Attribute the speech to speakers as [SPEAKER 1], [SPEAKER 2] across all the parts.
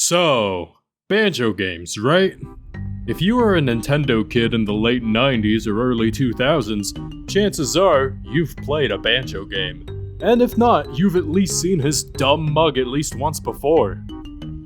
[SPEAKER 1] So, banjo games, right? If you were a Nintendo kid in the late 90s or early 2000s, chances are you've played a banjo game. And if not, you've at least seen his dumb mug at least once before.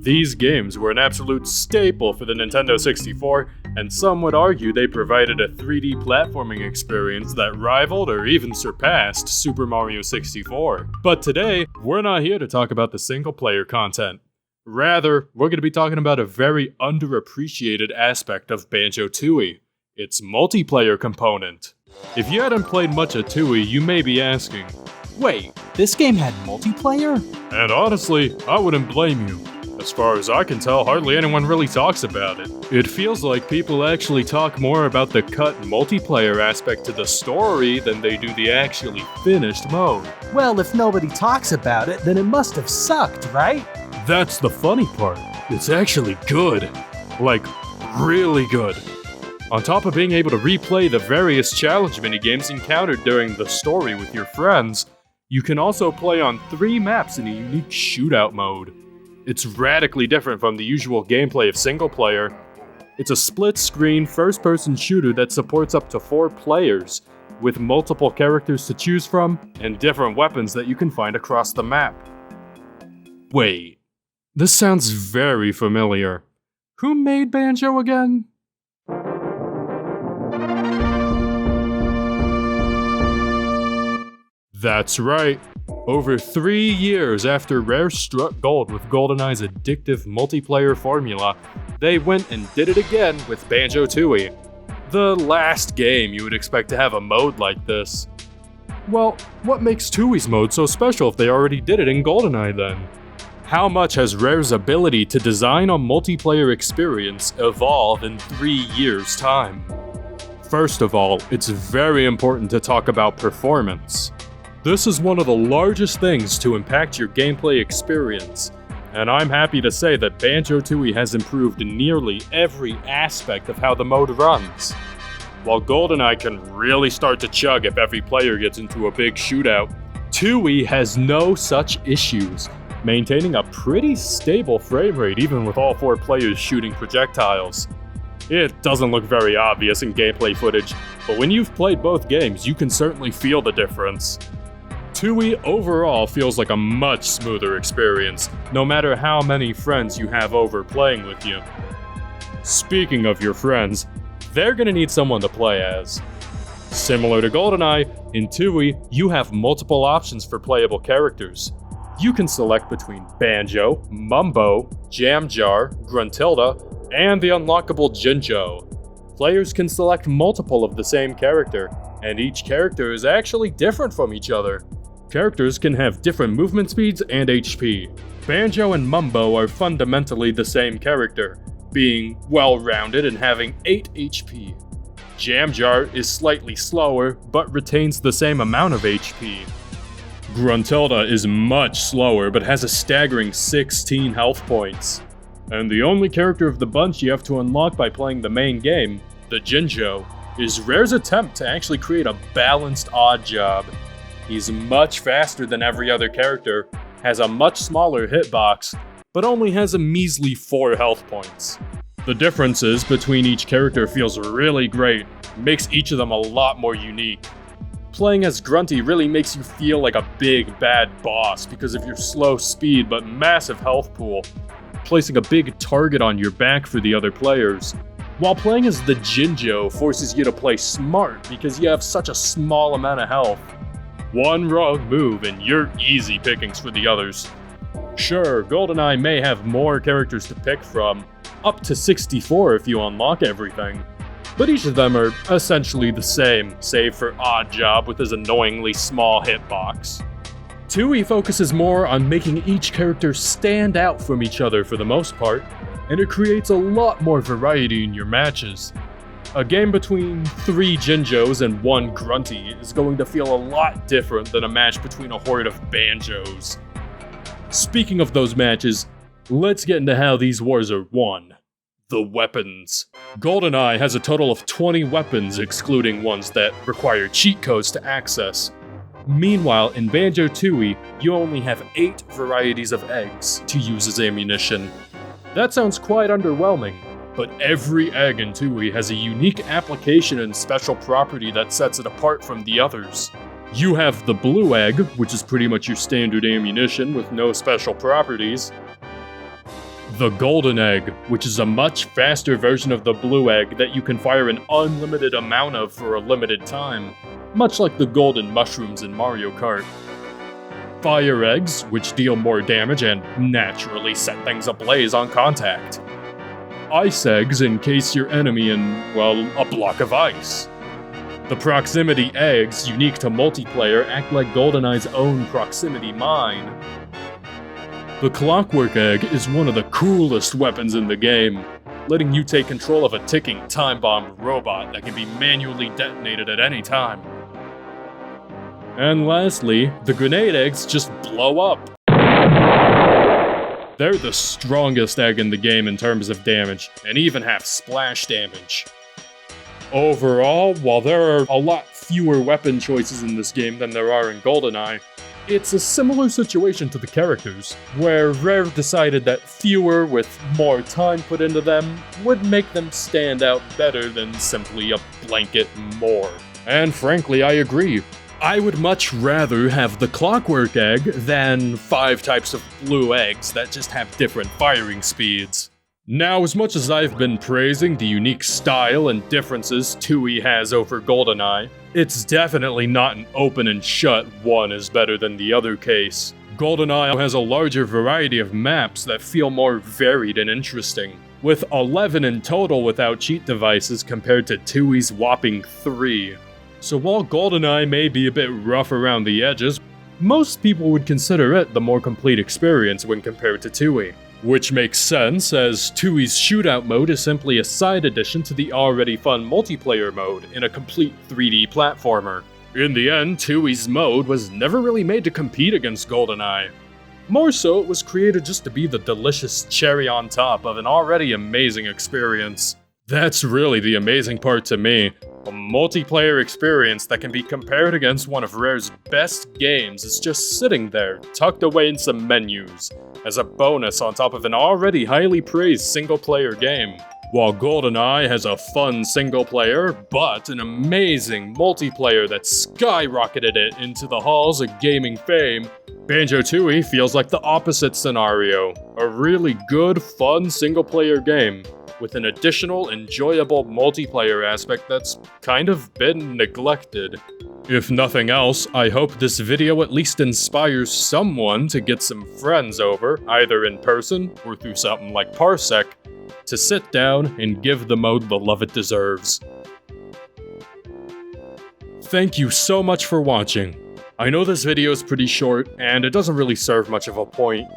[SPEAKER 1] These games were an absolute staple for the Nintendo 64, and some would argue they provided a 3D platforming experience that rivaled or even surpassed Super Mario 64. But today, we're not here to talk about the single-player content. Rather, we're going to be talking about a very underappreciated aspect of Banjo Tooie, its multiplayer component. If you hadn't played much of Tooie, you may be asking,
[SPEAKER 2] wait, this game had multiplayer?
[SPEAKER 1] And honestly, I wouldn't blame you. As far as I can tell, hardly anyone really talks about it. It feels like people actually talk more about the cut multiplayer aspect to the story than they do the actually finished mode.
[SPEAKER 2] Well, if nobody talks about it, then it must have sucked, right?
[SPEAKER 1] That's the funny part. It's actually good. Like, really good. On top of being able to replay the various challenge minigames encountered during the story with your friends, you can also play on 3 maps in a unique shootout mode. It's radically different from the usual gameplay of single player. It's a split-screen, first-person shooter that supports up to 4 players, with multiple characters to choose from, and different weapons that you can find across the map. Wait, this sounds very familiar. Who made Banjo again? That's right. Over 3 years after Rare struck gold with GoldenEye's addictive multiplayer formula, they went and did it again with Banjo Tooie. The last game you would expect to have a mode like this. Well, what makes Tooie's mode so special if they already did it in GoldenEye then? How much has Rare's ability to design a multiplayer experience evolved in 3 years' time? First of all, it's very important to talk about performance. This is one of the largest things to impact your gameplay experience, and I'm happy to say that Banjo Tooie has improved nearly every aspect of how the mode runs. While GoldenEye can really start to chug if every player gets into a big shootout, Tooie has no such issues, maintaining a pretty stable frame rate even with all 4 players shooting projectiles. It doesn't look very obvious in gameplay footage, but when you've played both games, you can certainly feel the difference. Tooie overall feels like a much smoother experience, no matter how many friends you have over playing with you. Speaking of your friends, they're gonna need someone to play as. Similar to GoldenEye, in Tooie, you have multiple options for playable characters. You can select between Banjo, Mumbo, Jam Jar, Gruntilda, and the unlockable Jinjo. Players can select multiple of the same character, and each character is actually different from each other. Characters can have different movement speeds and HP. Banjo and Mumbo are fundamentally the same character, being well-rounded and having 8 HP. Jam Jar is slightly slower, but retains the same amount of HP. Gruntilda is much slower, but has a staggering 16 health points. And the only character of the bunch you have to unlock by playing the main game, the Jinjo, is Rare's attempt to actually create a balanced odd job. He's much faster than every other character, has a much smaller hitbox, but only has a measly 4 health points. The differences between each character feels really great, makes each of them a lot more unique. Playing as Grunty really makes you feel like a big bad boss because of your slow speed but massive health pool, placing a big target on your back for the other players. While playing as the Jinjo forces you to play smart because you have such a small amount of health. One wrong move and you're easy pickings for the others. Sure, GoldenEye may have more characters to pick from, up to 64 if you unlock everything, but each of them are essentially the same, save for Odd Job with his annoyingly small hitbox. Tooie focuses more on making each character stand out from each other for the most part, and it creates a lot more variety in your matches. A game between 3 Jinjos and 1 Grunty is going to feel a lot different than a match between a horde of Banjos. Speaking of those matches, let's get into how these wars are won. The weapons. GoldenEye has a total of 20 weapons, excluding ones that require cheat codes to access. Meanwhile, in Banjo Tooie, you only have 8 varieties of eggs to use as ammunition. That sounds quite underwhelming, but every egg in Tooie has a unique application and special property that sets it apart from the others. You have the blue egg, which is pretty much your standard ammunition with no special properties. The golden egg, which is a much faster version of the blue egg that you can fire an unlimited amount of for a limited time, much like the golden mushrooms in Mario Kart. Fire eggs, which deal more damage and naturally set things ablaze on contact. Ice eggs encase your enemy in, well, a block of ice. The proximity eggs, unique to multiplayer, act like GoldenEye's own proximity mine. The clockwork egg is one of the coolest weapons in the game, letting you take control of a ticking time bomb robot that can be manually detonated at any time. And lastly, the grenade eggs just blow up. They're the strongest egg in the game in terms of damage, and even have splash damage. Overall, while there are a lot fewer weapon choices in this game than there are in GoldenEye, it's a similar situation to the characters, where Rare decided that fewer with more time put into them would make them stand out better than simply a blanket more. And frankly, I agree. I would much rather have the clockwork egg than 5 types of blue eggs that just have different firing speeds. Now, as much as I've been praising the unique style and differences Tooie has over GoldenEye, it's definitely not an open and shut one is better than the other case. GoldenEye has a larger variety of maps that feel more varied and interesting, with 11 in total without cheat devices compared to Tooie's whopping 3. So while GoldenEye may be a bit rough around the edges, most people would consider it the more complete experience when compared to Tooie. Which makes sense, as Tooie's shootout mode is simply a side addition to the already fun multiplayer mode in a complete 3D platformer. In the end, Tooie's mode was never really made to compete against GoldenEye. More so, it was created just to be the delicious cherry on top of an already amazing experience. That's really the amazing part to me. A multiplayer experience that can be compared against one of Rare's best games is just sitting there, tucked away in some menus, as a bonus on top of an already highly praised single-player game. While GoldenEye has a fun single-player, but an amazing multiplayer that skyrocketed it into the halls of gaming fame, Banjo Tooie feels like the opposite scenario. A really good, fun single-player game, with an additional enjoyable multiplayer aspect that's kind of been neglected. If nothing else, I hope this video at least inspires someone to get some friends over, either in person or through something like Parsec, to sit down and give the mode the love it deserves. Thank you so much for watching. I know this video is pretty short, and it doesn't really serve much of a point,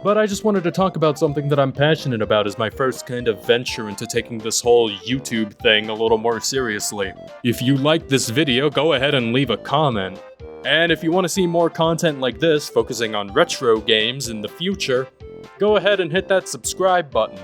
[SPEAKER 1] but I just wanted to talk about something that I'm passionate about as my first kind of venture into taking this whole YouTube thing a little more seriously. If you liked this video, go ahead and leave a comment. And if you want to see more content like this, focusing on retro games in the future, go ahead and hit that subscribe button.